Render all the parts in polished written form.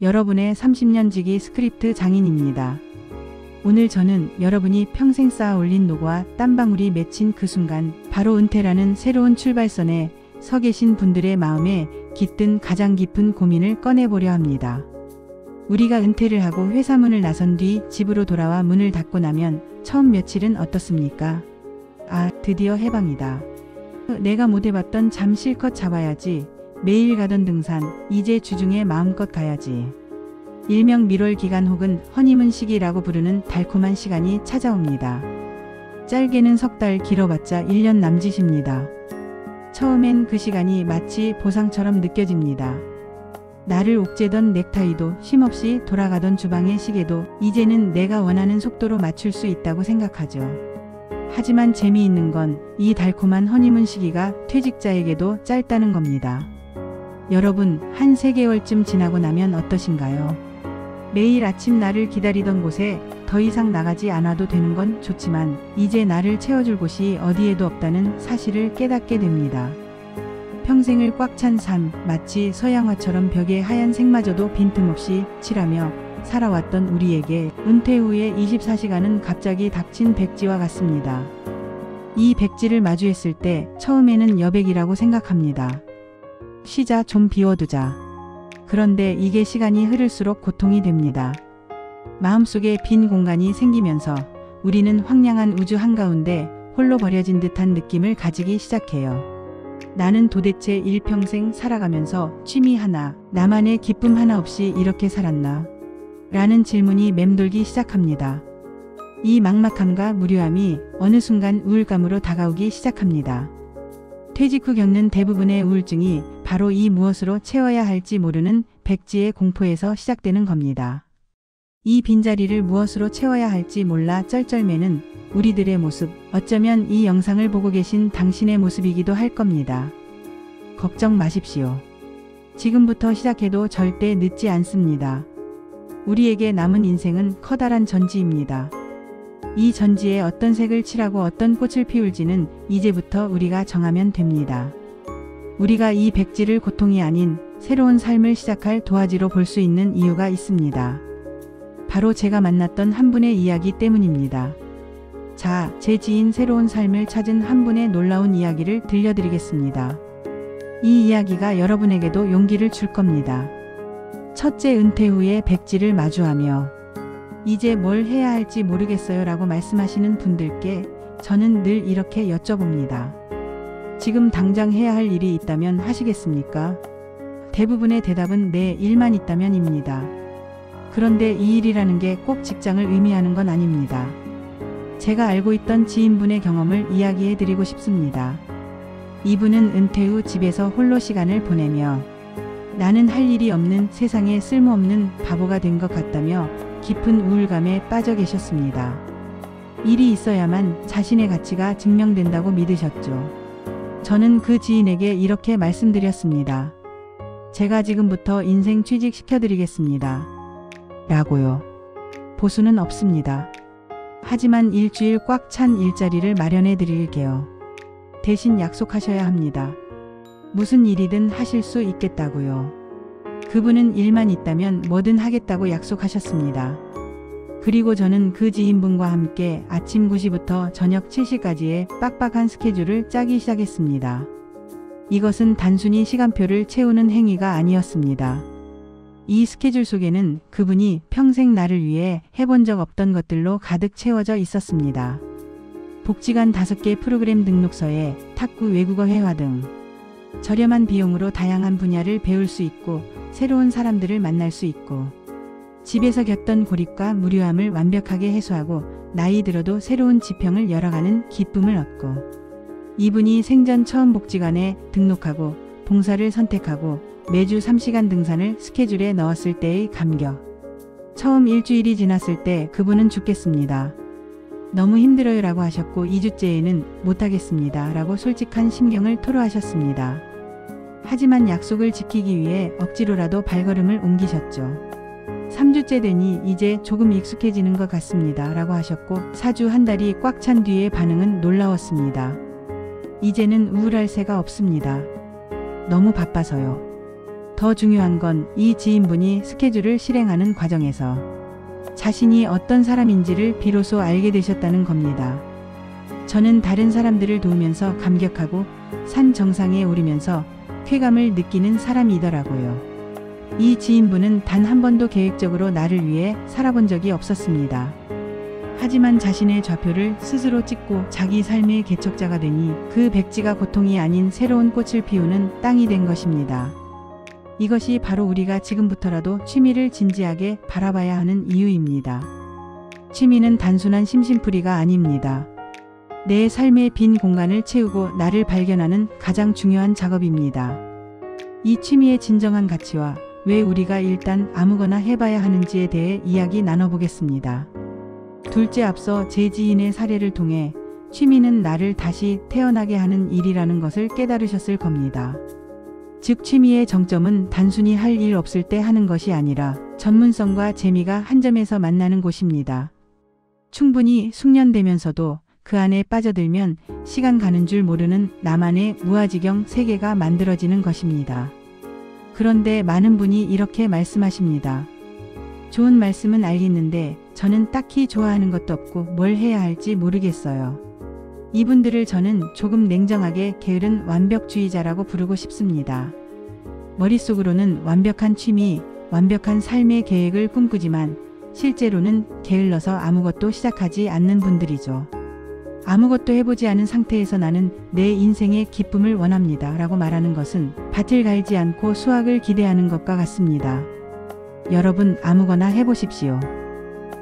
여러분의 30년 지기 스크립트 장인입니다. 오늘 저는 여러분이 평생 쌓아 올린 노고와 땀방울이 맺힌 그 순간, 바로 은퇴라는 새로운 출발선에 서 계신 분들의 마음에 깃든 가장 깊은 고민을 꺼내보려 합니다. 우리가 은퇴를 하고 회사 문을 나선 뒤 집으로 돌아와 문을 닫고 나면 처음 며칠은 어떻습니까? 아, 드디어 해방이다. 내가 못 해봤던 잠 실컷 자봐야지. 매일 가던 등산, 이제 주중에 마음껏 가야지. 일명 밀월 기간 혹은 허니문 시기라고 부르는 달콤한 시간이 찾아옵니다. 짧게는 석 달, 길어봤자 1년 남짓입니다. 처음엔 그 시간이 마치 보상처럼 느껴집니다. 나를 옥죄던 넥타이도, 쉼없이 돌아가던 주방의 시계도 이제는 내가 원하는 속도로 맞출 수 있다고 생각하죠. 하지만 재미있는 건 이 달콤한 허니문 시기가 퇴직자에게도 짧다는 겁니다. 여러분, 한 3개월쯤 지나고 나면 어떠신가요? 매일 아침 나를 기다리던 곳에 더 이상 나가지 않아도 되는 건 좋지만 이제 나를 채워줄 곳이 어디에도 없다는 사실을 깨닫게 됩니다. 평생을 꽉 찬 삶, 마치 서양화처럼 벽에 하얀 색마저도 빈틈없이 칠하며 살아왔던 우리에게 은퇴 후의 24시간은 갑자기 닥친 백지와 같습니다. 이 백지를 마주했을 때 처음에는 여백이라고 생각합니다. 쉬자, 좀 비워두자. 그런데 이게 시간이 흐를수록 고통이 됩니다. 마음속에 빈 공간이 생기면서 우리는 황량한 우주 한가운데 홀로 버려진 듯한 느낌을 가지기 시작해요. 나는 도대체 일평생 살아가면서 취미 하나, 나만의 기쁨 하나 없이 이렇게 살았나? 라는 질문이 맴돌기 시작합니다. 이 막막함과 무료함이 어느 순간 우울감으로 다가오기 시작합니다. 퇴직 후 겪는 대부분의 우울증이 바로 이 무엇으로 채워야 할지 모르는 백지의 공포에서 시작되는 겁니다. 이 빈자리를 무엇으로 채워야 할지 몰라 쩔쩔매는 우리들의 모습, 어쩌면 이 영상을 보고 계신 당신의 모습이기도 할 겁니다. 걱정 마십시오. 지금부터 시작해도 절대 늦지 않습니다. 우리에게 남은 인생은 커다란 전지입니다. 이 전지에 어떤 색을 칠하고 어떤 꽃을 피울지는 이제부터 우리가 정하면 됩니다. 우리가 이 백지를 고통이 아닌 새로운 삶을 시작할 도화지로 볼 수 있는 이유가 있습니다. 바로 제가 만났던 한 분의 이야기 때문입니다. 자, 제 지인 새로운 삶을 찾은 한 분의 놀라운 이야기를 들려드리겠습니다. 이 이야기가 여러분에게도 용기를 줄 겁니다. 첫째, 은퇴 후에 백지를 마주하며 이제 뭘 해야 할지 모르겠어요 라고 말씀하시는 분들께 저는 늘 이렇게 여쭤봅니다. 지금 당장 해야 할 일이 있다면 하시겠습니까? 대부분의 대답은 네, 일만 있다면입니다. 그런데 이 일이라는 게 꼭 직장을 의미하는 건 아닙니다. 제가 알고 있던 지인분의 경험을 이야기해 드리고 싶습니다. 이분은 은퇴 후 집에서 홀로 시간을 보내며 나는 할 일이 없는 세상에 쓸모없는 바보가 된 것 같다며 깊은 우울감에 빠져 계셨습니다. 일이 있어야만 자신의 가치가 증명된다고 믿으셨죠. 저는 그 지인에게 이렇게 말씀드렸습니다. 제가 지금부터 인생 취직시켜드리겠습니다. 라고요. 보수는 없습니다. 하지만 일주일 꽉 찬 일자리를 마련해 드릴게요. 대신 약속하셔야 합니다. 무슨 일이든 하실 수 있겠다고요. 그분은 일만 있다면 뭐든 하겠다고 약속하셨습니다. 그리고 저는 그 지인분과 함께 아침 9시부터 저녁 7시까지의 빡빡한 스케줄을 짜기 시작했습니다. 이것은 단순히 시간표를 채우는 행위가 아니었습니다. 이 스케줄 속에는 그분이 평생 나를 위해 해본 적 없던 것들로 가득 채워져 있었습니다. 복지관 5개 프로그램 등록서에 탁구 외국어 회화 등 저렴한 비용으로 다양한 분야를 배울 수 있고 새로운 사람들을 만날 수 있고 집에서 겪던 고립과 무료함을 완벽하게 해소하고 나이 들어도 새로운 지평을 열어가는 기쁨을 얻고 이분이 생전 처음 복지관에 등록하고 봉사를 선택하고 매주 3시간 등산을 스케줄에 넣었을 때의 감격. 처음 일주일이 지났을 때 그분은 죽겠습니다. 너무 힘들어요 라고 하셨고 2주째에는 못하겠습니다 라고 솔직한 심경을 토로하셨습니다. 하지만 약속을 지키기 위해 억지로라도 발걸음을 옮기셨죠. 3주째 되니 이제 조금 익숙해지는 것 같습니다 라고 하셨고 4주 한 달이 꽉 찬 뒤의 반응은 놀라웠습니다. 이제는 우울할 새가 없습니다. 너무 바빠서요. 더 중요한 건 이 지인분이 스케줄을 실행하는 과정에서 자신이 어떤 사람인지를 비로소 알게 되셨다는 겁니다. 저는 다른 사람들을 도우면서 감격하고 산 정상에 오르면서 쾌감을 느끼는 사람이더라고요. 이 지인분은 단 한 번도 계획적으로 나를 위해 살아본 적이 없었습니다. 하지만 자신의 좌표를 스스로 찍고 자기 삶의 개척자가 되니 그 백지가 고통이 아닌 새로운 꽃을 피우는 땅이 된 것입니다. 이것이 바로 우리가 지금부터라도 취미를 진지하게 바라봐야 하는 이유입니다. 취미는 단순한 심심풀이가 아닙니다. 내 삶의 빈 공간을 채우고 나를 발견하는 가장 중요한 작업입니다. 이 취미의 진정한 가치와 왜 우리가 일단 아무거나 해봐야 하는지에 대해 이야기 나눠보겠습니다. 둘째, 앞서 제 지인의 사례를 통해 취미는 나를 다시 태어나게 하는 일이라는 것을 깨달으셨을 겁니다. 즉, 취미의 정점은 단순히 할 일 없을 때 하는 것이 아니라 전문성과 재미가 한 점에서 만나는 곳입니다. 충분히 숙련되면서도 그 안에 빠져들면 시간 가는 줄 모르는 나만의 무아지경 세계가 만들어지는 것입니다. 그런데 많은 분이 이렇게 말씀하십니다. 좋은 말씀은 알겠는데 저는 딱히 좋아하는 것도 없고 뭘 해야 할지 모르겠어요. 이분들을 저는 조금 냉정하게 게으른 완벽주의자라고 부르고 싶습니다. 머릿속으로는 완벽한 취미, 완벽한 삶의 계획을 꿈꾸지만 실제로는 게을러서 아무것도 시작하지 않는 분들이죠. 아무것도 해보지 않은 상태에서 나는 내 인생의 기쁨을 원합니다 라고 말하는 것은 밭을 갈지 않고 수확을 기대하는 것과 같습니다. 여러분, 아무거나 해보십시오.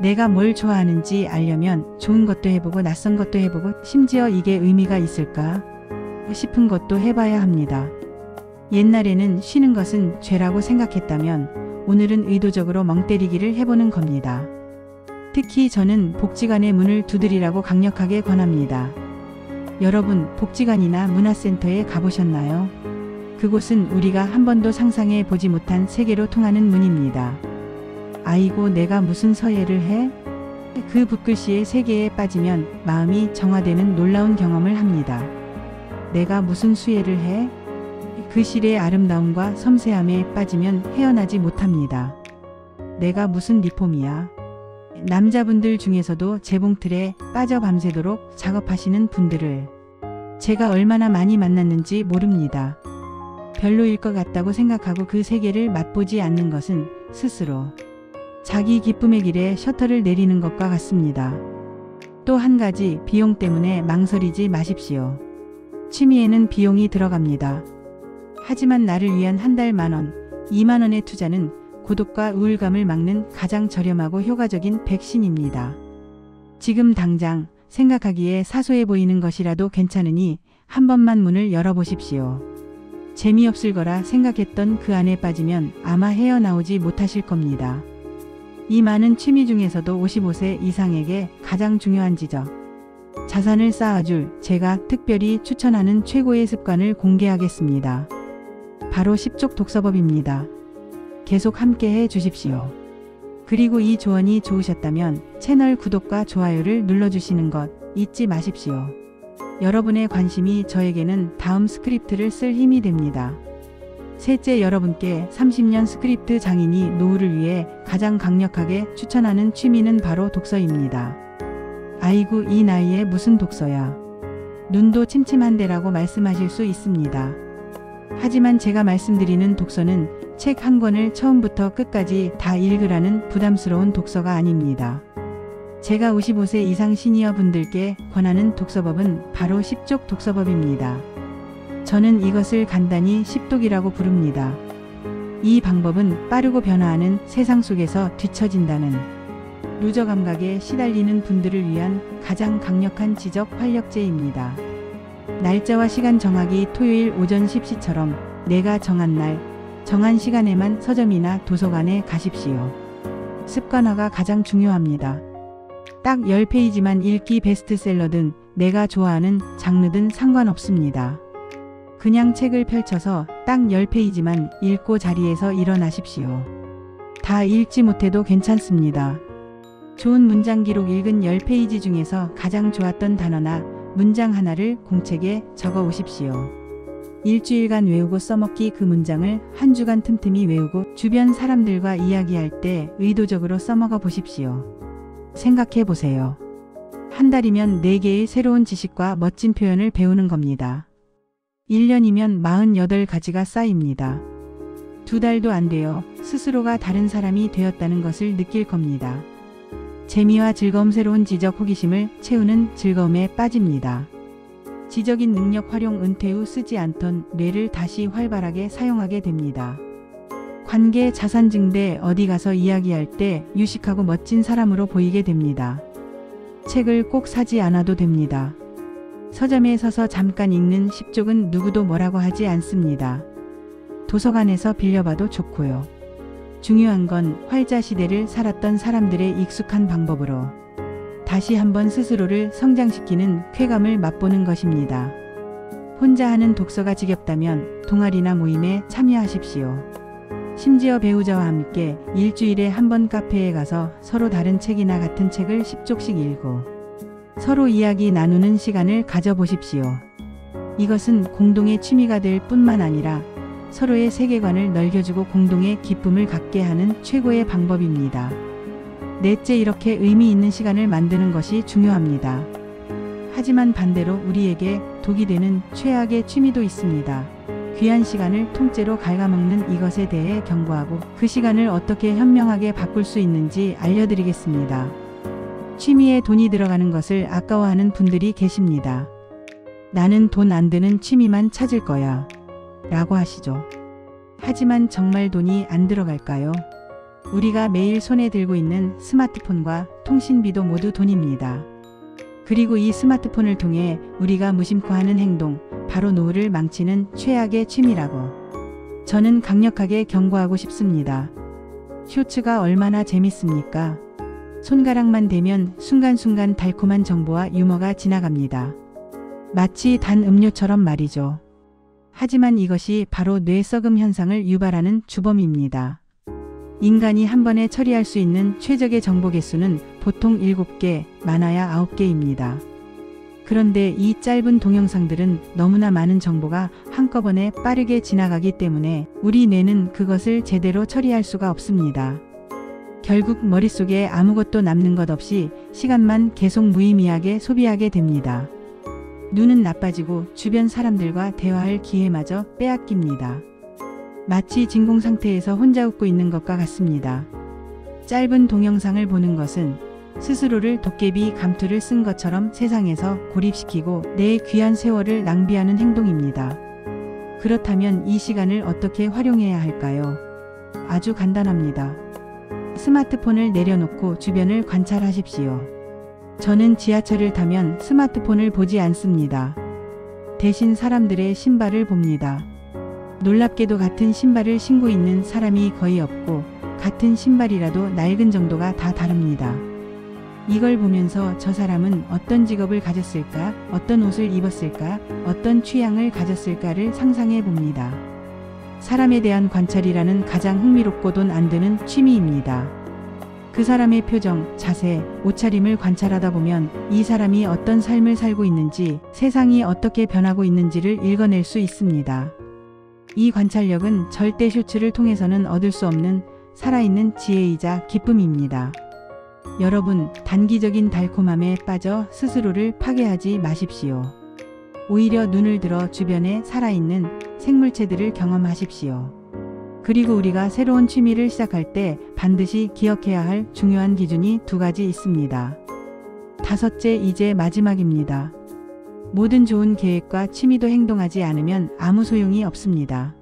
내가 뭘 좋아하는지 알려면 좋은 것도 해보고 낯선 것도 해보고 심지어 이게 의미가 있을까 싶은 것도 해봐야 합니다. 옛날에는 쉬는 것은 죄라고 생각했다면 오늘은 의도적으로 멍 때리기를 해보는 겁니다. 특히 저는 복지관의 문을 두드리라고 강력하게 권합니다. 여러분, 복지관이나 문화센터에 가보셨나요? 그곳은 우리가 한 번도 상상해 보지 못한 세계로 통하는 문입니다. 아이고, 내가 무슨 서예를 해? 그 붓글씨의 세계에 빠지면 마음이 정화되는 놀라운 경험을 합니다. 내가 무슨 수예를 해? 그 실의 아름다움과 섬세함에 빠지면 헤어나지 못합니다. 내가 무슨 리폼이야? 남자분들 중에서도 재봉틀에 빠져 밤새도록 작업하시는 분들을 제가 얼마나 많이 만났는지 모릅니다. 별로일 것 같다고 생각하고 그 세계를 맛보지 않는 것은 스스로 자기 기쁨의 길에 셔터를 내리는 것과 같습니다. 또 한 가지, 비용 때문에 망설이지 마십시오. 취미에는 비용이 들어갑니다. 하지만 나를 위한 한 달 10,000원, 20,000원의 투자는 고독과 우울감을 막는 가장 저렴하고 효과적인 백신입니다. 지금 당장 생각하기에 사소해 보이는 것이라도 괜찮으니 한 번만 문을 열어보십시오. 재미없을 거라 생각했던 그 안에 빠지면 아마 헤어나오지 못하실 겁니다. 이 많은 취미 중에서도 55세 이상에게 가장 중요한 지적, 자산을 쌓아줄 제가 특별히 추천하는 최고의 습관을 공개하겠습니다. 바로 10족 독서법입니다. 계속 함께해 주십시오. 그리고 이 조언이 좋으셨다면 채널 구독과 좋아요를 눌러주시는 것 잊지 마십시오. 여러분의 관심이 저에게는 다음 스크립트를 쓸 힘이 됩니다. 셋째, 여러분께 30년 스크립트 장인이 노후를 위해 가장 강력하게 추천하는 취미는 바로 독서입니다. 아이고, 이 나이에 무슨 독서야. 눈도 침침한데라고 말씀하실 수 있습니다. 하지만 제가 말씀드리는 독서는 책 한 권을 처음부터 끝까지 다 읽으라는 부담스러운 독서가 아닙니다. 제가 55세 이상 시니어 분들께 권하는 독서법은 바로 10족 독서법입니다. 저는 이것을 간단히 10독이라고 부릅니다. 이 방법은 빠르고 변화하는 세상 속에서 뒤처진다는 루저 감각에 시달리는 분들을 위한 가장 강력한 지적 활력제입니다. 날짜와 시간 정하기, 토요일 오전 10시처럼 내가 정한 날, 정한 시간에만 서점이나 도서관에 가십시오. 습관화가 가장 중요합니다. 딱 10페이지만 읽기, 베스트셀러든 내가 좋아하는 장르든 상관없습니다. 그냥 책을 펼쳐서 딱 10페이지만 읽고 자리에서 일어나십시오. 다 읽지 못해도 괜찮습니다. 좋은 문장 기록, 읽은 10페이지 중에서 가장 좋았던 단어나 문장 하나를 공책에 적어 오십시오. 일주일간 외우고 써먹기 그 문장을 한 주간 틈틈이 외우고 주변 사람들과 이야기할 때 의도적으로 써먹어 보십시오. 생각해 보세요. 한 달이면 4개의 새로운 지식과 멋진 표현을 배우는 겁니다. 1년이면 48가지가 쌓입니다. 2달도 안 돼요. 스스로가 다른 사람이 되었다는 것을 느낄 겁니다. 재미와 즐거움, 새로운 지적, 호기심을 채우는 즐거움에 빠집니다. 지적인 능력 활용, 은퇴 후 쓰지 않던 뇌를 다시 활발하게 사용하게 됩니다. 관계, 자산 증대, 어디 가서 이야기할 때 유식하고 멋진 사람으로 보이게 됩니다. 책을 꼭 사지 않아도 됩니다. 서점에 서서 잠깐 읽는 10쪽은 누구도 뭐라고 하지 않습니다. 도서관에서 빌려봐도 좋고요. 중요한 건 활자 시대를 살았던 사람들의 익숙한 방법으로 다시 한번 스스로를 성장시키는 쾌감을 맛보는 것입니다. 혼자 하는 독서가 지겹다면 동아리나 모임에 참여하십시오. 심지어 배우자와 함께 일주일에 한 번 카페에 가서 서로 다른 책이나 같은 책을 10쪽씩 읽고 서로 이야기 나누는 시간을 가져보십시오. 이것은 공동의 취미가 될 뿐만 아니라 서로의 세계관을 넓혀주고 공동의 기쁨을 갖게 하는 최고의 방법입니다. 넷째, 이렇게 의미 있는 시간을 만드는 것이 중요합니다. 하지만 반대로 우리에게 독이 되는 최악의 취미도 있습니다. 귀한 시간을 통째로 갉아먹는 이것에 대해 경고하고 그 시간을 어떻게 현명하게 바꿀 수 있는지 알려드리겠습니다. 취미에 돈이 들어가는 것을 아까워하는 분들이 계십니다. 나는 돈 안 드는 취미만 찾을 거야 라고 하시죠. 하지만 정말 돈이 안 들어갈까요? 우리가 매일 손에 들고 있는 스마트폰과 통신비도 모두 돈입니다. 그리고 이 스마트폰을 통해 우리가 무심코 하는 행동, 바로 노후를 망치는 최악의 취미라고 저는 강력하게 경고하고 싶습니다. 쇼츠가 얼마나 재밌습니까? 손가락만 대면 순간순간 달콤한 정보와 유머가 지나갑니다. 마치 단 음료처럼 말이죠. 하지만 이것이 바로 뇌썩음 현상을 유발하는 주범입니다. 인간이 한 번에 처리할 수 있는 최적의 정보 개수는 보통 7개, 많아야 9개입니다. 그런데 이 짧은 동영상들은 너무나 많은 정보가 한꺼번에 빠르게 지나가기 때문에 우리 뇌는 그것을 제대로 처리할 수가 없습니다. 결국 머릿속에 아무것도 남는 것 없이 시간만 계속 무의미하게 소비하게 됩니다. 눈은 나빠지고 주변 사람들과 대화할 기회마저 빼앗깁니다. 마치 진공 상태에서 혼자 웃고 있는 것과 같습니다. 짧은 동영상을 보는 것은 스스로를 도깨비 감투를 쓴 것처럼 세상에서 고립시키고 내 귀한 세월을 낭비하는 행동입니다. 그렇다면 이 시간을 어떻게 활용해야 할까요? 아주 간단합니다. 스마트폰을 내려놓고 주변을 관찰하십시오. 저는 지하철을 타면 스마트폰을 보지 않습니다. 대신 사람들의 신발을 봅니다. 놀랍게도 같은 신발을 신고 있는 사람이 거의 없고 같은 신발이라도 낡은 정도가 다 다릅니다. 이걸 보면서 저 사람은 어떤 직업을 가졌을까, 어떤 옷을 입었을까, 어떤 취향을 가졌을까를 상상해 봅니다. 사람에 대한 관찰이라는 가장 흥미롭고 돈 안 드는 취미입니다. 그 사람의 표정, 자세, 옷차림을 관찰하다 보면 이 사람이 어떤 삶을 살고 있는지, 세상이 어떻게 변하고 있는지를 읽어낼 수 있습니다. 이 관찰력은 절대 쇼츠를 통해서는 얻을 수 없는 살아있는 지혜이자 기쁨입니다. 여러분, 단기적인 달콤함에 빠져 스스로를 파괴하지 마십시오. 오히려 눈을 들어 주변에 살아있는 생물체들을 경험하십시오. 그리고 우리가 새로운 취미를 시작할 때 반드시 기억해야 할 중요한 기준이 2가지 있습니다. 5째, 이제 마지막입니다. 모든 좋은 계획과 취미도 행동하지 않으면 아무 소용이 없습니다.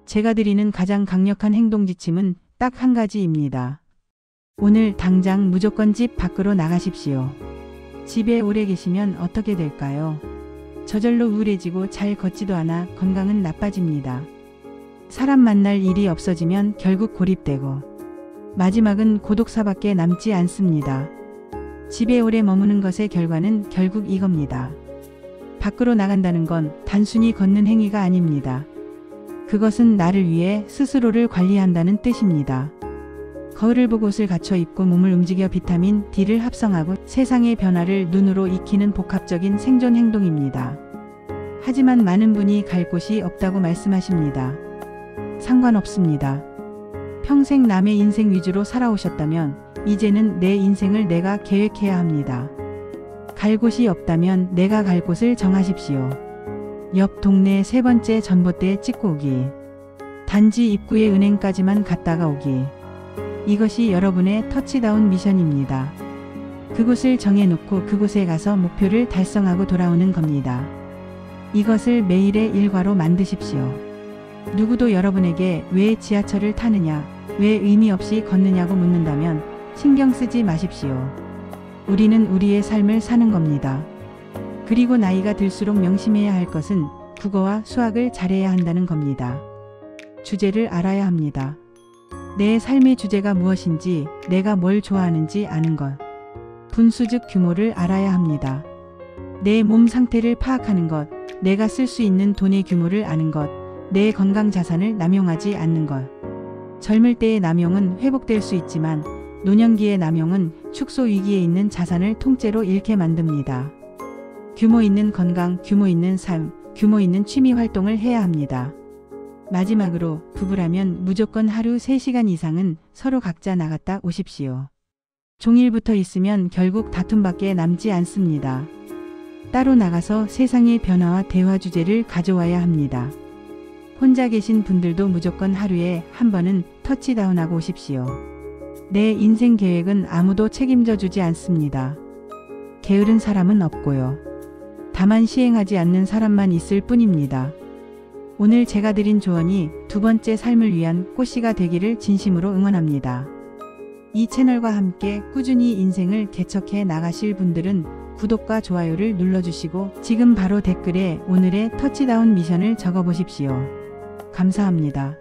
제가 드리는 가장 강력한 행동 지침은 딱 한 가지입니다. 오늘 당장 무조건 집 밖으로 나가십시오. 집에 오래 계시면 어떻게 될까요? 저절로 우울해지고 잘 걷지도 않아 건강은 나빠집니다. 사람 만날 일이 없어지면 결국 고립되고 마지막은 고독사밖에 남지 않습니다. 집에 오래 머무는 것의 결과는 결국 이겁니다. 밖으로 나간다는 건 단순히 걷는 행위가 아닙니다. 그것은 나를 위해 스스로를 관리한다는 뜻입니다. 거울을 보고 옷을 갖춰 입고 몸을 움직여 비타민 D를 합성하고 세상의 변화를 눈으로 익히는 복합적인 생존 행동입니다. 하지만 많은 분이 갈 곳이 없다고 말씀하십니다. 상관없습니다. 평생 남의 인생 위주로 살아오셨다면 이제는 내 인생을 내가 계획해야 합니다. 갈 곳이 없다면 내가 갈 곳을 정하십시오. 옆 동네 세 번째 전봇대 찍고 오기. 단지 입구에 은행까지만 갔다가 오기. 이것이 여러분의 터치다운 미션입니다. 그곳을 정해놓고 그곳에 가서 목표를 달성하고 돌아오는 겁니다. 이것을 매일의 일과로 만드십시오. 누구도 여러분에게 왜 지하철을 타느냐, 왜 의미 없이 걷느냐고 묻는다면 신경 쓰지 마십시오. 우리는 우리의 삶을 사는 겁니다. 그리고 나이가 들수록 명심해야 할 것은 국어와 수학을 잘해야 한다는 겁니다. 주제를 알아야 합니다. 내 삶의 주제가 무엇인지, 내가 뭘 좋아하는지 아는 것. 분수 즉 규모를 알아야 합니다. 내 몸 상태를 파악하는 것, 내가 쓸 수 있는 돈의 규모를 아는 것, 내 건강 자산을 남용하지 않는 것. 젊을 때의 남용은 회복될 수 있지만 노년기의 남용은 축소 위기에 있는 자산을 통째로 잃게 만듭니다. 규모 있는 건강, 규모 있는 삶, 규모 있는 취미 활동을 해야 합니다. 마지막으로 부부라면 무조건 하루 3시간 이상은 서로 각자 나갔다 오십시오. 종일 붙어 있으면 결국 다툼밖에 남지 않습니다. 따로 나가서 세상의 변화와 대화 주제를 가져와야 합니다. 혼자 계신 분들도 무조건 하루에 한 번은 터치다운하고 오십시오. 내 인생 계획은 아무도 책임져 주지 않습니다. 게으른 사람은 없고요. 다만 시행하지 않는 사람만 있을 뿐입니다. 오늘 제가 드린 조언이 두 번째 삶을 위한 꽃씨가 되기를 진심으로 응원합니다. 이 채널과 함께 꾸준히 인생을 개척해 나가실 분들은 구독과 좋아요를 눌러주시고 지금 바로 댓글에 오늘의 터치다운 미션을 적어보십시오. 감사합니다.